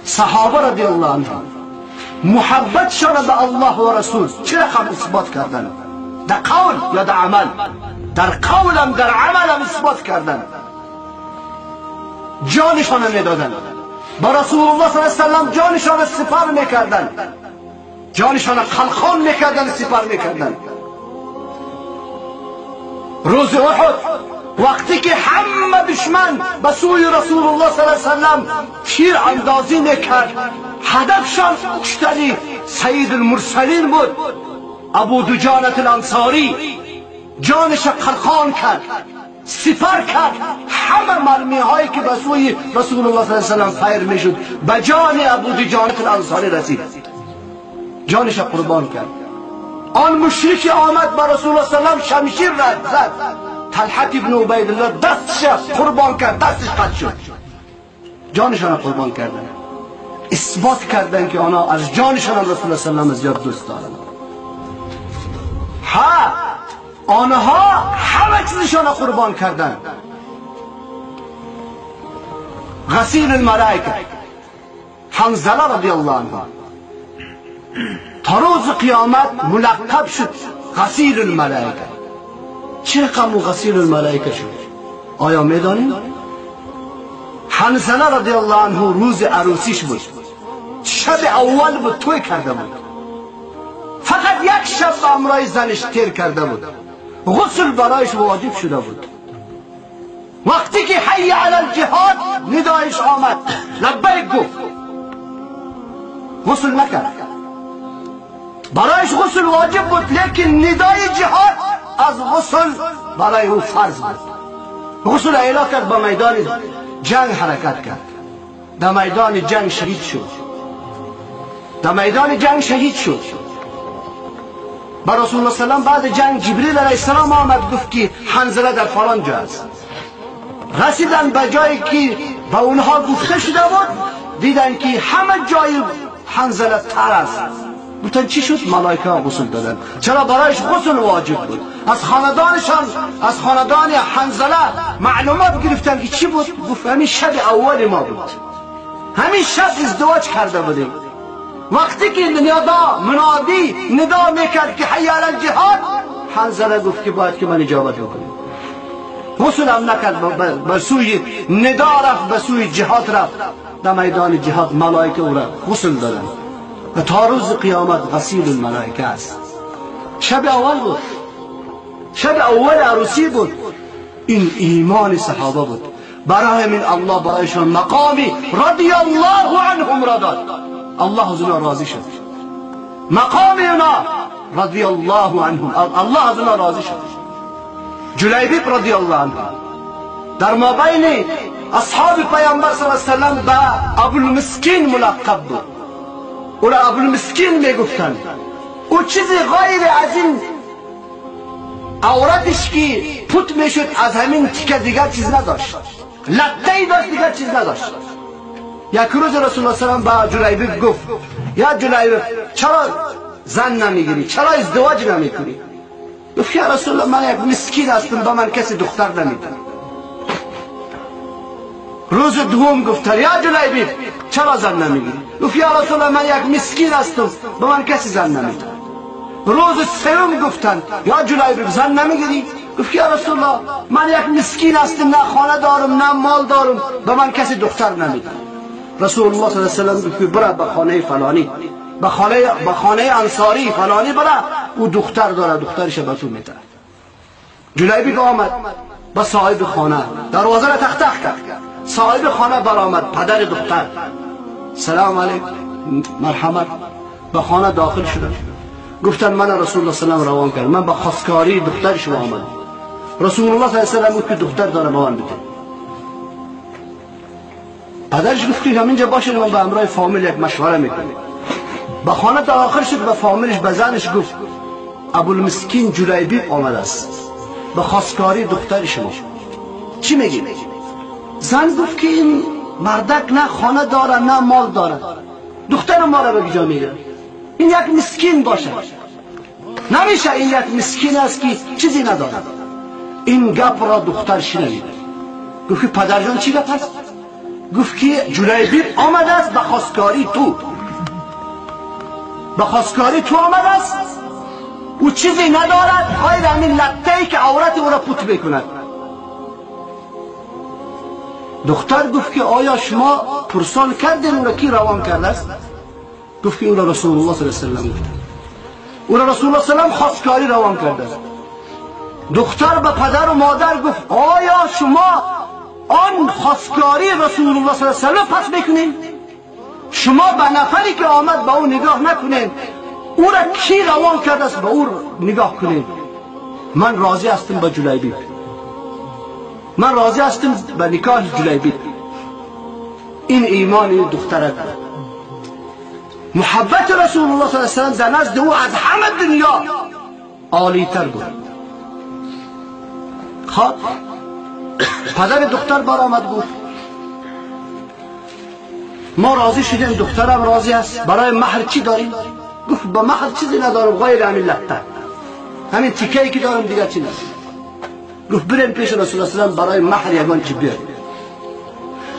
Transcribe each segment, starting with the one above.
صحابه رضی الله عنهم محبتشان به الله و رسول چه رقم اثبات کردن؟ در قول یا در عمل؟ در قولم در عملم اثبات کردن. جانشان میدادن، با رسول الله صلی الله علیه و سلم جانشان سپر میکردن، جانشان خلخال میکردن، سپر میکردن. روز احد وقتی که همه دشمن به سوی رسول الله صلی الله علیه و سلم تیر اندازی میکرد، هدفشان کشتن سید المرسلین بود. ابو دجانة الانصاری جانش خلخال کرد، سپر کرد. همه مرمی هایی که به سوی رسول الله صلی الله علیه و سلم فیر میشد به جان ابو دجانة الانصاری رسید، جانش قربان کرد. آن مشرک آمد به رسول الله صلی الله علیه و سلم شمشیر زد، طلحه ابن عبیدالله دستش قربان کرد، دستش قطع شد، جانشان قربان کردن. اثبات کردن که آنها از جانشان رسول الله صلی الله علیه و زیاد دوست دارند. ها آنها همه چیزشان قربان کردن. غسیل الملائکه حنظله رضی الله عنه تا روز قیامت ملقب شد غسیل الملائکه. چه رقم غسیل الملائکه شد؟ آیا میدانید؟ حنظله رضی الله عنه روز عروسیش بود، شب اول بود توی کرده بود، فقط یک شب به امرای زنش تیر کرده بود، غسل برایش واجب شده بود. وقتی که حی علی الجهاد ندایش آمد لبیک گفت، غسل نکرد. برایش غسل واجب بود لیکن ندای جهاد از غسل برای او فرض بود. غسل اعلا کرد، به میدان جنگ حرکت کرد، در میدان جنگ شهید شد، در میدان جنگ شهید شد. با رسول الله صلی الله علیه و بعد جنگ جبریل علیه السلام آمد گفت که حنظله در فلان جا است. رسیدن به جایی که به اونها گفته شده بود، دیدن که همه جای حنظله تر است. گفتن چی شد؟ ملائکه غسل دادن. چرا؟ برایش غسل واجب بود. از خاندانشان، از خاندان حنظله معلومات گرفتن که چی بود؟ گفت همین شب اول ما بود، همین شب ازدواج کرده بودیم. وقتی که منادی ندا میکرد که حی علی الجهاد، حنظله گفت که باید که من اجابت بکنم. غسل هم نکرد، به سوی ندا رفت، به سوی جهاد رفت. در میدان جهاد ملائکه او را غسل دادن و تا روز قیامت غسیل الملائکه است. شب اول بود، شب اول عروسی بود. این ایمان صحابه بود. برای من الله برایشان مقامی رضی الله عنهم را داد. الله از اونا راضی شد. مقام اونا رضی الله عنهم، الله از اونا راضی شد. جلیبیب رضی الله عنه در مابین اصحاب پیامبر صلی الله علیه و سلم به ابوالمسکین ملقب بود. او را ابوالمسکین میگفتند. او چیزی غیر از این عورتش که پوت میشد از همین تیکه دیگر چیز نداشت، لطه‌ای داشت، دیگر چیز نداشت. یک روز رسول الله صلی الله علیه و سلم به جلیبیب گفت یا جلیبیب چرا زن نمیگیری، چرا ازدواج نمیکنی؟ گفت یا رسول الله من یک مسکین هستم، به من کسی دختر نمیده. روز دوم گفت یا جلیبیب چرا زن نمیگیری؟ گفت یا رسول الله من یک مسکین هستم، به من کسی زن نمیده. روز سوم گفتند یا جلیبیب زن نمیگیری؟ گفت یا رسول الله من یک مسکین هستم، نه خانه دارم نه مال دارم، به من کسی دختر نمیده. رسول الله صلی الله علیه و سلم گفت برو به خانه فلانی، به خانه انصاری فلانی برو، او دختر داره، دخترش به تو میده. جلیبیب آمد به صاحب خانه، دروازه را تق تق کرد. صاحب خانه برآمد، پدر دختر. سلام علیکم، مرحمت. به خانه داخل شدن. گفتن من رسول الله صلی الله علیه و روان کرد، من به خواستگاری دختر شما آمدم. رسول الله صلی الله علیه و سلم گفت که دختر داره به من بده. پدرش گفت که همینجا باشه، من به همراه فامیل یک مشوره میکنم. به خانه داخل شد، به فامیلش به زنش گفت ابوالمسکین جلیبیب آمده است به خواستگاری دختر شما، چی میگی؟ زن گفت که این مردک نه خانه داره نه مال داره، دختر ما را به کجا میگیره؟ این یک مسکین باشه، نمیشه این یک مسکین است که چیزی نداره. این گپ را دختر شنید. گفت پدر جان چی گپ است؟ گفت که جلیبیب آمده است به خواستگاری تو، به خواستگاری تو آمده است. او چیزی ندارد غیر همین لطه‌ای که عورت او را پوت بکند. دختر گفت که آیا شما پرسان کردین او را کی روان کرده است؟ گفت که او را رسول الله صلی الله علیه و سلم گفت. او را رسول الله صلی الله علیه و سلم خواستگاری روان کرده است. دختر به پدر و مادر گفت آیا شما آن خواستگاری رسول الله صلی الله علیه و سلم پس بکنین؟ شما به نفری که آمد به او نگاه نکنین، او را کی روان کرده است به او نگاه کنین. من راضی هستم به جلیبیب، من راضی هستم به نکاح جلیبیب. این ایمان دختر دارد. محبت رسول الله صلی الله علیه و سلم در نزد او از همه دنیا عالی تر بود. خب پدر دختر برآمد گفت ما راضی شدیم، دخترم راضی است، برای مهر چی داریم؟ گفت با مهر چیزی ندارم غیر همین لطه، همین تیکه‌ای که دارم دیگه چی ندارم. گفت بریم پیش رسول الله صلی الله علیه و سلم برای مهر یگان چی بیاریم.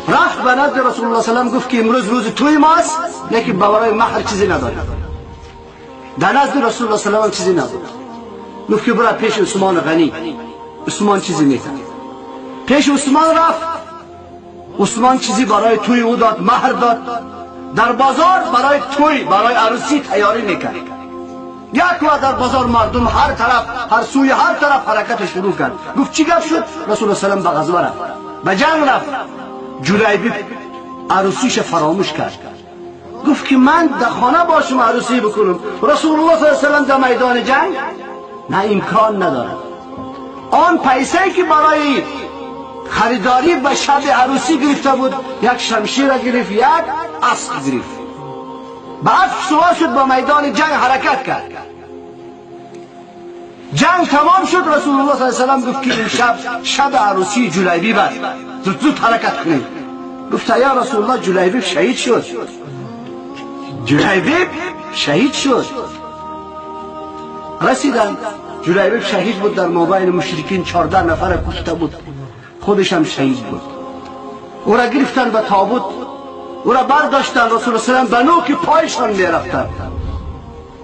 رفت به نزد رسول الله صلی الله علیه و سلم گفت که امروز روز توی ماست، لیکن برای مهر چیزی نداریم. در نزد رسول الله صلی الله علیه و سلم چیزی نداریم. گفت که برای پیش عثمان غنی، عثمان چیزی میتونه. پیش عثمان رفت، عثمان چیزی برای توی او داد، مهر داد. در بازار برای توی، برای عروسی تیاری میکرد. یک وقت در بازار مردم هر طرف، هر سوی هر طرف حرکت شروع کرد. گفت چی گپ شد؟ رسول الله صلی الله علیه و سلم به غزوه رفت، به جنگ رفت. جلیبیب عروسیش فراموش کرد. گفت که من در خانه باشم عروسی بکنم، رسول الله صلی الله علیه و سلم در میدان جنگ؟ نه، امکان ندارد. آن پیسه که برای خریداری به شب عروسی گرفته بود، یک شمشیر گرفت، یک اسب گرفت، به اسب سوار شد، با میدان جنگ حرکت کرد. جنگ تمام شد. رسول الله صلی الله علیه و سلم گفت که این شب عروسی جلیبیب است، زود حرکت کنید. گفت یا رسول الله جلیبیب شهید شد، جلیبیب شهید شد. رسیدن، جلیبیب شهید بود، در مابین مشرکین 14 نفر کشته بود، خودش هم شهید بود. او را گرفتن به تابوت، او را برداشتن، رسول الله صلی الله علیه و سلم به نوک پایشان میرفتن.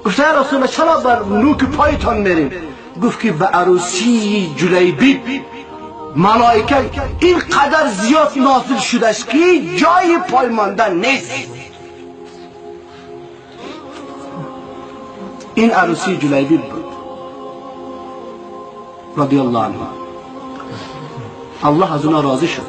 گفت یا رسول الله چرا بر نوک پایتان میریم؟ گفت که به عروسی جلیبیب ملائکه اینقدر زیاد نازل شده است که جای پای ماندن نیست. این عروسی جلیبیب بود رضی الله عنه. الله از اونا راضی شد.